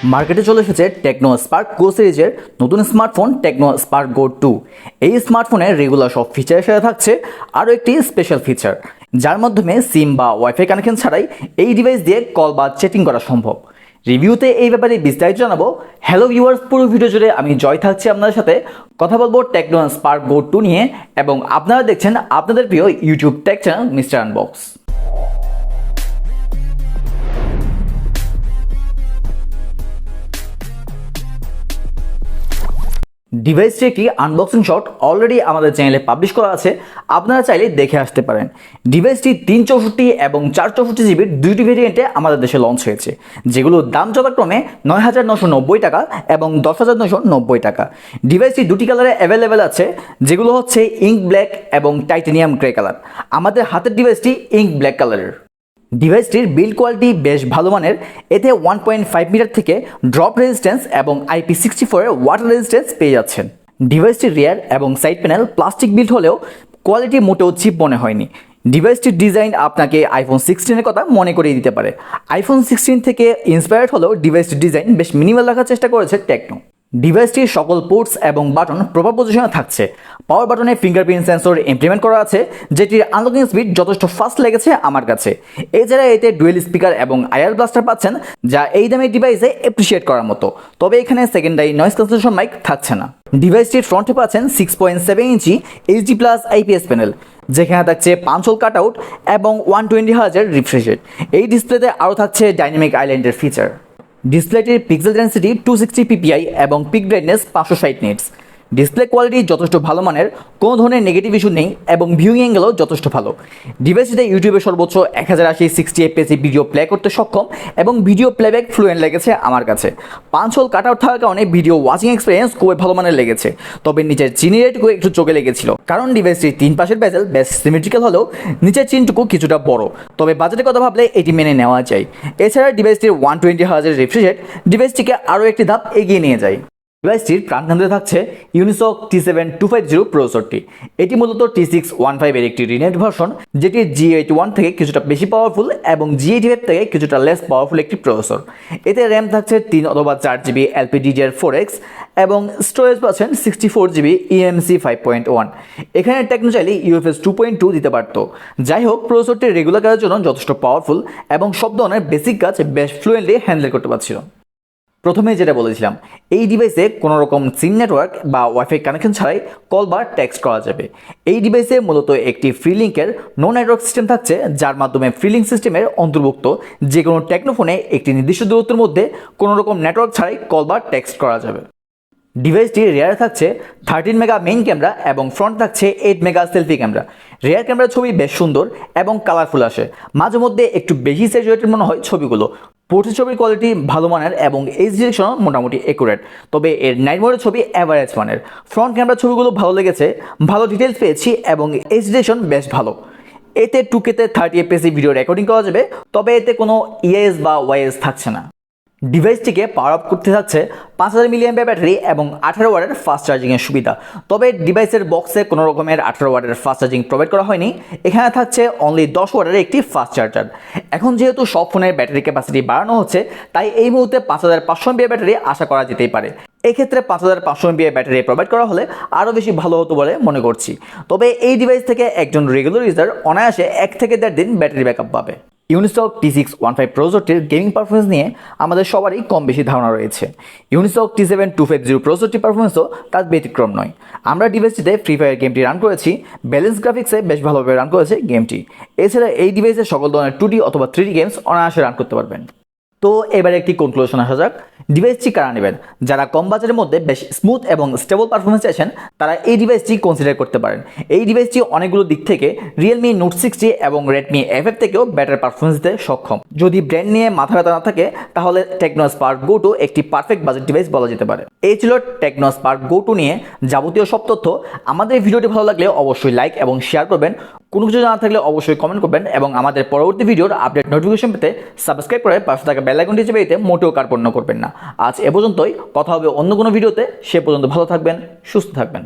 मार्केटे चले एसेছে Tecno Spark Go सिरिजेर नतून smartphone Tecno Spark Go 2। এই স্মার্টফোনে রেগুলার সব ফিচারের সাথে থাকছে আরও একটি স্পেশাল ফিচার, যার মাধ্যমে সিম বা ওয়াইফাই কানেকশন ছাড়াই এই ডিভাইস দিয়ে কল বা চ্যাটিং করা সম্ভব। রিভিউতে এই ব্যাপারে বিস্তারিত জানাবো। হ্যালো ভিউয়ার্স, পুরো ভিডিও জুড়ে আমি জয় থাকছি আপনাদের সাথে। কথা বলবো টেকনো স্পার্ক গো 2 নিয়ে, এবং আপনারা দেখছেন আপনাদের প্রিয় YouTube take channel mister unbox. ডিভাইসটি একটি আনবক্সিং শট অলরেডি আমাদের চ্যানেলে পাবলিশ করা আছে, আপনারা চাইলে দেখে আসতে পারেন। ডিভাইসটি 364 এবং 464 জিবির দুইটি ভেরিয়েন্টে আমাদের দেশে লঞ্চ হয়েছে, যেগুলোর দাম যথাক্রমে ৯,৯৯০ টাকা এবং ১০,৯৯০ টাকা। ডিভাইসটি দুটি কালারে অ্যাভেলেবেল আছে, যেগুলো হচ্ছে ইঙ্ক ব্ল্যাক এবং টাইটানিয়াম গ্রে কালার। আমাদের হাতের ডিভাইসটি ইঙ্ক ব্ল্যাক কালারের। ডিভাইসটির বিল্ড কোয়ালিটি বেশ ভালো মানের। এতে 1.5 মিটার থেকে ড্রপ রেজিস্ট্যান্স এবং IP64 এর ওয়াটার রেজিস্ট্যান্স পেয়ে যাচ্ছেন। ডিভাইসটির রিয়ার এবং সাইড প্যানেল প্লাস্টিক বিল্ড হলেও কোয়ালিটি মোটেও চিপ মনে হয়নি। ডিভাইসটির ডিজাইন আপনাকে আইফোন 16-এর কথা মনে করিয়ে দিতে পারে। আইফোন 16 থেকে ইন্সপায়ার্ড হলেও ডিভাইসটির ডিজাইন বেশ মিনিমাল রাখার চেষ্টা করেছে টেকনো। ডিভাইসটির সকল পোর্টস এবং বাটন প্রপার পজিশনে থাকছে। পাওয়ার বাটনে ফিঙ্গারপ্রিন্ট সেন্সর ইমপ্লিমেন্ট করা আছে, যেটির আনলকিং স্পিড যথেষ্ট ফাস্ট লেগেছে আমার কাছে। এছাড়া এতে ডুয়েল স্পিকার এবং আইআর ব্লাস্টার পাচ্ছেন, যা এই দামের ডিভাইসে অ্যাপ্রিশিয়েট করার মতো। তবে এখানে সেকেন্ডারি নয়েজ ক্যান্সেলেশন মাইক থাকছে না। ডিভাইসটির ফ্রন্টে পাচ্ছেন 6.7 ইঞ্চি HD+ IPS প্যানেল, যেখানে থাকছে পাঞ্চল কাট আউট এবং 120 হার্জের রিফ্রেশ রেট। এই ডিসপ্লেতে আরও থাকছে ডাইনামিক আইল্যান্ডের ফিচার। ডিসপ্লেটির পিক্সেল ডেন্সিটি 260 ppi এবং peak brightness 560 nits. Display quality যথেষ্ট ভালো মানের, কোনো ধরনের নেগেটিভ ইস্যু নেই এবং ভিউইং অ্যাঙ্গেলও যথেষ্ট ভালো। ডিভাইসটিতে ইউটিউবে সর্বোচ্চ 1080 60 fps ভিডিও প্লে করতে সক্ষম এবং ভিডিও প্লেব্যাক ফ্লুয়েন্ট লেগেছে আমার কাছে। পাঁচ হোল কাট আউট থাকার কারণে ভিডিও ওয়াচিং এক্সপিরিয়েন্স খুবই ভালো মানের লেগেছে। তবে নিচের চিনের রেটটুকু একটু চোখে লেগেছিল, কারণ ডিভাইসটির 3 পাশের বেজেল বেশ সিমেট্রিক্যাল হলেও নিচের চিনটুকু কিছুটা বড়। তবে বাজেটের কথা ভাবলে এটি মেনে নেওয়া যায়। এছাড়া ডিভাইসটির 120 হার্জের রিফ্রেশ রেট ডিভাইসটিকে আরও একটি ধাপ এগিয়ে নিয়ে যায়। ডিভাইসটির প্রাণকেন্দ্রে থাকছে Unisoc T7250 প্রসেসরটি। এটি মূলত T615 এর একটি রিনেট ভার্সন, যেটি G81 থেকে কিছুটা বেশি পাওয়ারফুল এবং G85 থেকে কিছুটা লেস পাওয়ারফুল একটি প্রসেসর। এতে র্যাম থাকছে 3 অথবা 4 জিবি LPDDR4X এবং স্টোরেজ পাচ্ছেন 64 জিবি eMMC 5.1। এখানে টেকনো চাইলে UFS 2.2 দিতে পারত। যাই হোক, প্রসেসরটি রেগুলার কাজের জন্য যথেষ্ট পাওয়ারফুল এবং সব ধরনের বেসিক কাজ বেশ ফ্লুয়েন্টলি হ্যান্ডেল করতে পারছিল। প্রথমে যেটা বলেছিলাম, এই ডিভাইসে কোনো রকম সিম নেটওয়ার্ক বা ওয়াইফাই কানেকশন ছাড়াই কল বা টেক্সট করা যাবে। এই ডিভাইসে মূলত একটি ফ্রি লিঙ্কের নো নেটওয়ার্ক সিস্টেম থাকছে, যার মাধ্যমে ফ্রি লিঙ্ক সিস্টেমের অন্তর্ভুক্ত যে কোনো টেকনো ফোনে একটি নির্দিষ্ট দূরত্বের মধ্যে কোনো রকম নেটওয়ার্ক ছাড়াই কল বা টেক্সট করা যাবে। ডিভাইসটির রেয়ারে থাকছে 13 মেগা মেইন ক্যামেরা এবং ফ্রন্ট থাকছে 8 মেগা সেলফি ক্যামেরা। রেয়ার ক্যামেরার ছবি বেশ সুন্দর এবং কালারফুল আসে, মাঝে মধ্যে একটু বেশি স্যাচুরেটেড মনে হয় ছবিগুলো। পোর্ট্রেট ছবির কোয়ালিটি ভালো মানের এবং এইচ ডিরেকশনও মোটামুটি অ্যাকুরেট, তবে এর নাইট মোডের ছবি অ্যাভারেজ মানের। ফ্রন্ট ক্যামেরার ছবিগুলো ভালো লেগেছে, ভালো ডিটেলস পেয়েছি এবং এইচ ডিরেকশন বেশ ভালো। এতে 2K-তে 30 fps ভিডিও রেকর্ডিং করা যাবে, তবে এতে কোনো ইএস বা ওয়াইএস থাকছে না। ডিভাইসটিকে পাওয়ার আপ করতে থাকছে 5000 mAh ব্যাটারি এবং 18 ওয়াটের ফাস্ট চার্জিংয়ের সুবিধা। তবে ডিভাইসের বক্সে কোনো রকমের 18 ওয়াটের ফাস্ট চার্জিং প্রোভাইড করা হয়নি। এখানে থাকছে অনলি 10 ওয়াটের একটি ফাস্ট চার্জার। এখন যেহেতু সব ফোনের ব্যাটারি ক্যাপাসিটি বাড়ানো হচ্ছে, তাই এই মুহূর্তে 5500 mAh ব্যাটারি আশা করা যেতেই পারে। এক্ষেত্রে 5500 mAh ব্যাটারি প্রোভাইড করা হলে আরও বেশি ভালো হতো বলে মনে করছি। তবে এই ডিভাইস থেকে একজন রেগুলার ইউজার অনায়াসে 1 থেকে 1.5 দিন ব্যাটারি ব্যাকআপ পাবে। Unisoc T615 প্রসেসরটির গেমিং পারফরমেন্স নিয়ে আমাদের সবারই কম বেশি ধারণা রয়েছে। Unisoc T7250 প্রসেসরটির পারফরমেন্সও তার ব্যতিক্রম নয়। আমরা ডিভাইসটিতে ফ্রি ফায়ার গেমটি রান করেছি, ব্যালেন্স গ্রাফিক্সে বেশ ভালোভাবে রান করেছে গেমটি। এছাড়া এই ডিভাইসে সকল ধরনের 2D অথবা 3D গেমস অনায়াসে রান করতে পারবেন। তো এবারে একটি কনক্লুশন আসা যাক। ডিভাইসটি কারা নেবেন? যারা কম বাজেটের মধ্যে বেশ স্মুথ এবং স্টেবল পারফরমেন্স চাইছেন, তারা এই ডিভাইসটি কনসিডার করতে পারেন। এই ডিভাইসটি অনেকগুলো দিক থেকে Realme Note 60 এবং Redmi FF থেকেও বেটার পারফরমেন্স দিতে সক্ষম। যদি ব্র্যান্ড নিয়ে মাথা ব্যথা না থাকে, তাহলে টেকনো স্পার্ক গো 2 একটি পারফেক্ট বাজেট ডিভাইস বলা যেতে পারে। এই ছিল টেকনো স্পার্ক গো 2 নিয়ে যাবতীয় সব তথ্য। আমাদের ভিডিওটি ভালো লাগলে অবশ্যই লাইক এবং শেয়ার করবেন। কোনো কিছু জানা থাকলে অবশ্যই কমেন্ট করবেন এবং আমাদের পরবর্তী ভিডিওর আপডেট নোটিফিকেশন পেতে সাবস্ক্রাইব করে পাশে থাকা বেল আইকনটি চেপে দিতে মোটেও কার্পণ্য করবেন না। আজ এ পর্যন্তই, কথা হবে অন্য কোনো ভিডিওতে। সে পর্যন্ত ভালো থাকবেন, সুস্থ থাকবেন।